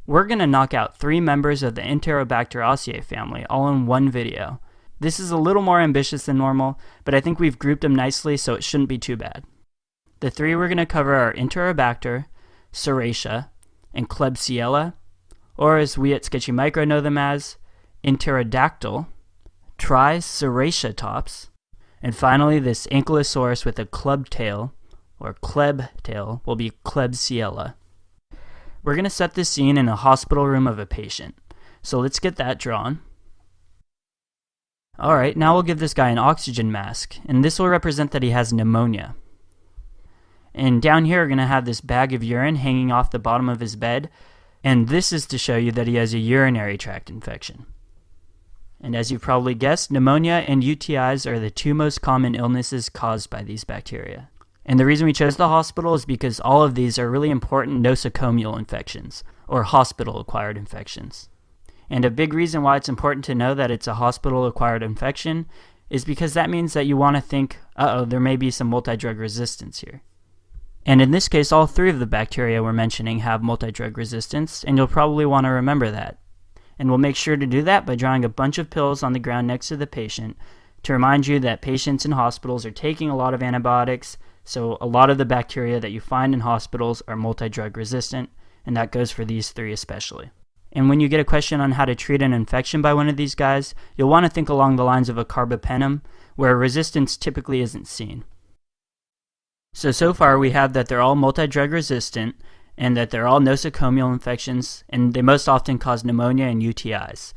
We're going to knock out 3 members of the Enterobacteriaceae family all in one video. This is a little more ambitious than normal, but I think we've grouped them nicely so it shouldn't be too bad. The 3 we're going to cover are Enterobacter, Serratia, and Klebsiella, or as we at Sketchy Micro know them as, Enterodactyl, Triceratops, and finally this Ankylosaurus with a club tail, or kleb tail, will be Klebsiella. We're going to set this scene in a hospital room of a patient, so let's get that drawn. Alright, now we'll give this guy an oxygen mask, and this will represent that he has pneumonia. And down here we're going to have this bag of urine hanging off the bottom of his bed, and this is to show you that he has a urinary tract infection. And as you've probably guessed, pneumonia and UTIs are the 2 most common illnesses caused by these bacteria. And the reason we chose the hospital is because all of these are really important nosocomial infections, or hospital-acquired infections. And a big reason why it's important to know that it's a hospital-acquired infection is because that means that you want to think, there may be some multi-drug resistance here. And in this case, all 3 of the bacteria we're mentioning have multi-drug resistance, and you'll probably want to remember that. And we'll make sure to do that by drawing a bunch of pills on the ground next to the patient to remind you that patients in hospitals are taking a lot of antibiotics, so a lot of the bacteria that you find in hospitals are multi-drug resistant, and that goes for these 3 especially. And when you get a question on how to treat an infection by one of these guys, you'll want to think along the lines of a carbapenem, where resistance typically isn't seen. So far we have that they're all multi-drug resistant, and that they're all nosocomial infections, and they most often cause pneumonia and UTIs.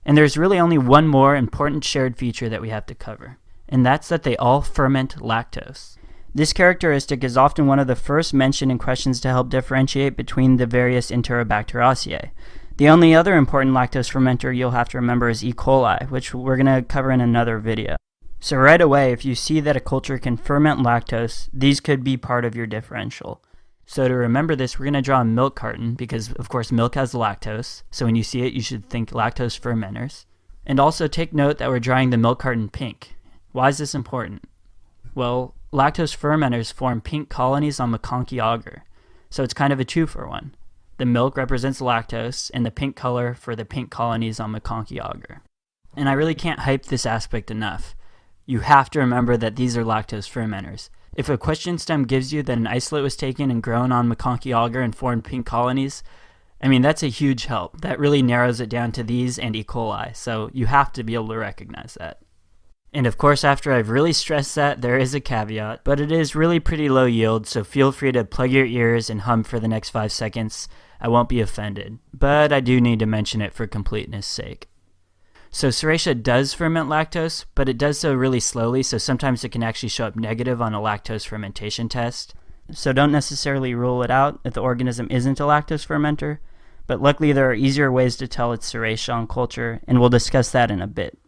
And there's really only one more important shared feature that we have to cover, and that's that they all ferment lactose. This characteristic is often one of the first mentioned in questions to help differentiate between the various Enterobacteriaceae. The only other important lactose fermenter you'll have to remember is E. coli, which we're going to cover in another video. So right away, if you see that a culture can ferment lactose, these could be part of your differential. So to remember this, we're going to draw a milk carton because, of course, milk has lactose. So when you see it, you should think lactose fermenters. And also take note that we're drawing the milk carton pink. Why is this important? Well, lactose fermenters form pink colonies on MacConkey agar. So it's kind of a 2-for-1. The milk represents lactose, and the pink color for the pink colonies on MacConkey agar. And I really can't hype this aspect enough. You have to remember that these are lactose fermenters. If a question stem gives you that an isolate was taken and grown on MacConkey agar and formed pink colonies, that's a huge help. That really narrows it down to these and E. coli, so you have to be able to recognize that. And of course, after I've really stressed that, there is a caveat, but it is really pretty low yield, so feel free to plug your ears and hum for the next 5 seconds. I won't be offended, but I do need to mention it for completeness' sake. So Serratia does ferment lactose, but it does so really slowly, so sometimes it can actually show up negative on a lactose fermentation test. So don't necessarily rule it out if the organism isn't a lactose fermenter, but luckily there are easier ways to tell it's Serratia on culture, and we'll discuss that in a bit.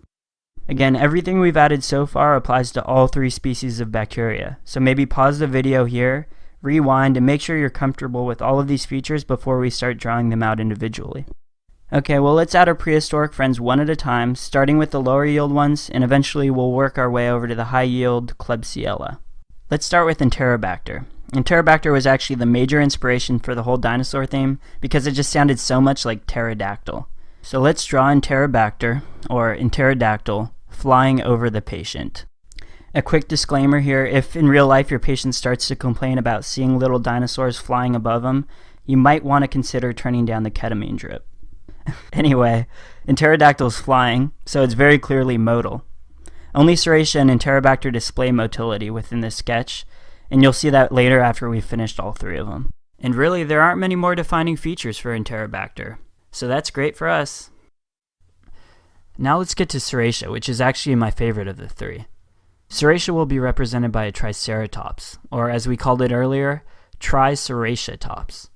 Again, everything we've added so far applies to all 3 species of bacteria, so maybe pause the video here, rewind, and make sure you're comfortable with all of these features before we start drawing them out individually. Okay, well let's add our prehistoric friends one at a time, starting with the lower yield ones, and eventually we'll work our way over to the high yield Klebsiella. Let's start with Enterobacter. Enterobacter was actually the major inspiration for the whole dinosaur theme because it just sounded so much like pterodactyl. So let's draw Enterobacter, or Enterodactyl, flying over the patient. A quick disclaimer here, if in real life your patient starts to complain about seeing little dinosaurs flying above them, you might want to consider turning down the ketamine drip. Anyway, Enterodactyl's flying, so it's very clearly motile. Only Serratia and Enterobacter display motility within this sketch, and you'll see that later after we've finished all 3 of them. And really, there aren't many more defining features for Enterobacter, so that's great for us. Now let's get to Serratia, which is actually my favorite of the 3. Serratia will be represented by a Triceratops, or as we called it earlier, Triceratops.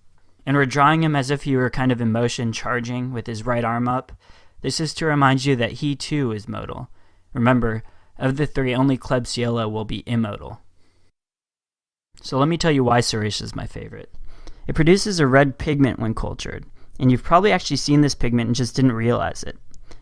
And we're drawing him as if he were kind of in motion, charging with his right arm up. This is to remind you that he too is motile. Remember, of the 3, only Klebsiella will be immotile. So let me tell you why Serratia is my favorite. It produces a red pigment when cultured, and you've probably actually seen this pigment and just didn't realize it.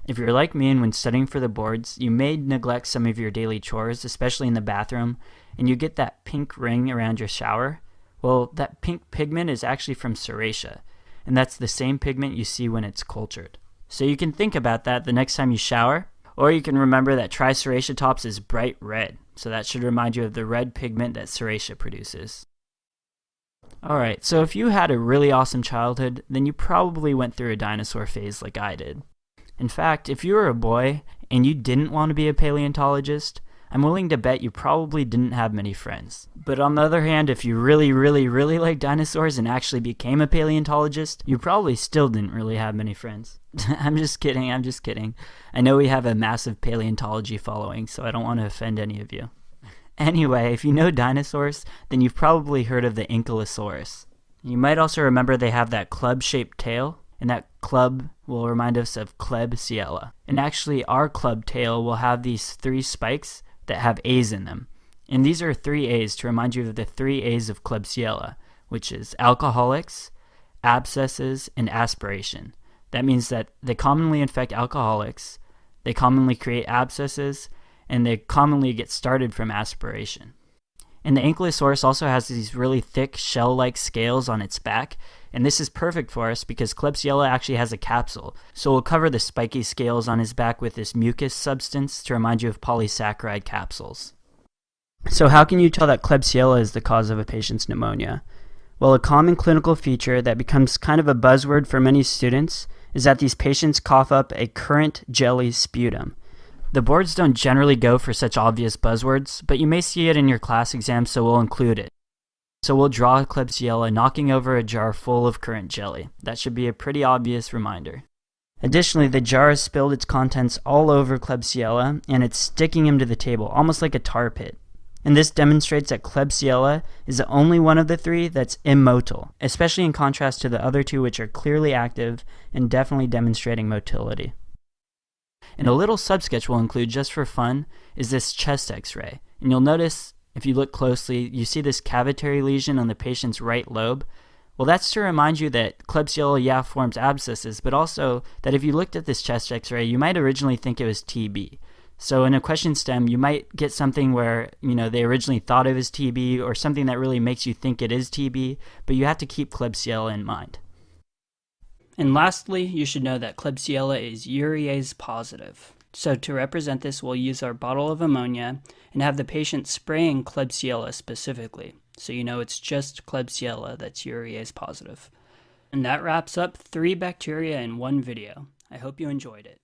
If you're like me and when studying for the boards, you may neglect some of your daily chores, especially in the bathroom, and you get that pink ring around your shower. Well, that pink pigment is actually from Serratia, and that's the same pigment you see when it's cultured. So you can think about that the next time you shower, or you can remember that Triceratops is bright red, so that should remind you of the red pigment that Serratia produces. Alright, so if you had a really awesome childhood, then you probably went through a dinosaur phase like I did. In fact, if you were a boy and you didn't want to be a paleontologist, I'm willing to bet you probably didn't have many friends. But on the other hand, if you really like dinosaurs and actually became a paleontologist, you probably still didn't really have many friends. I'm just kidding. I know we have a massive paleontology following, so I don't want to offend any of you. Anyway, if you know dinosaurs, then you've probably heard of the Ankylosaurus. You might also remember they have that club-shaped tail, and that club will remind us of Klebsiella. And actually, our club tail will have these 3 spikes that have A's in them. And these are 3 A's to remind you of the 3 A's of Klebsiella, which is alcoholics, abscesses, and aspiration. That means that they commonly infect alcoholics, they commonly create abscesses, and they commonly get started from aspiration. And the Ankylosaurus also has these really thick shell-like scales on its back, and this is perfect for us because Klebsiella actually has a capsule, so we'll cover the spiky scales on his back with this mucus substance to remind you of polysaccharide capsules. So how can you tell that Klebsiella is the cause of a patient's pneumonia? Well, a common clinical feature that becomes kind of a buzzword for many students is that these patients cough up a currant jelly sputum. The boards don't generally go for such obvious buzzwords, but you may see it in your class exam, so we'll include it. So we'll draw Klebsiella knocking over a jar full of currant jelly. That should be a pretty obvious reminder. Additionally, the jar has spilled its contents all over Klebsiella, and it's sticking him to the table, almost like a tar pit. And this demonstrates that Klebsiella is the only one of the 3 that's immotile, especially in contrast to the other 2 which are clearly active and definitely demonstrating motility. And a little subsketch we'll include just for fun is this chest x-ray. And you'll notice, if you look closely, you see this cavitary lesion on the patient's right lobe. Well, that's to remind you that Klebsiella, forms abscesses, but also that if you looked at this chest x-ray, you might originally think it was TB. So in a question stem, you might get something where, they originally thought it was TB, or something that really makes you think it is TB, but you have to keep Klebsiella in mind. And lastly, you should know that Klebsiella is urease positive. So to represent this, we'll use our bottle of ammonia and have the patient spraying Klebsiella specifically. So you know it's just Klebsiella that's urease positive. And that wraps up 3 bacteria in one video. I hope you enjoyed it.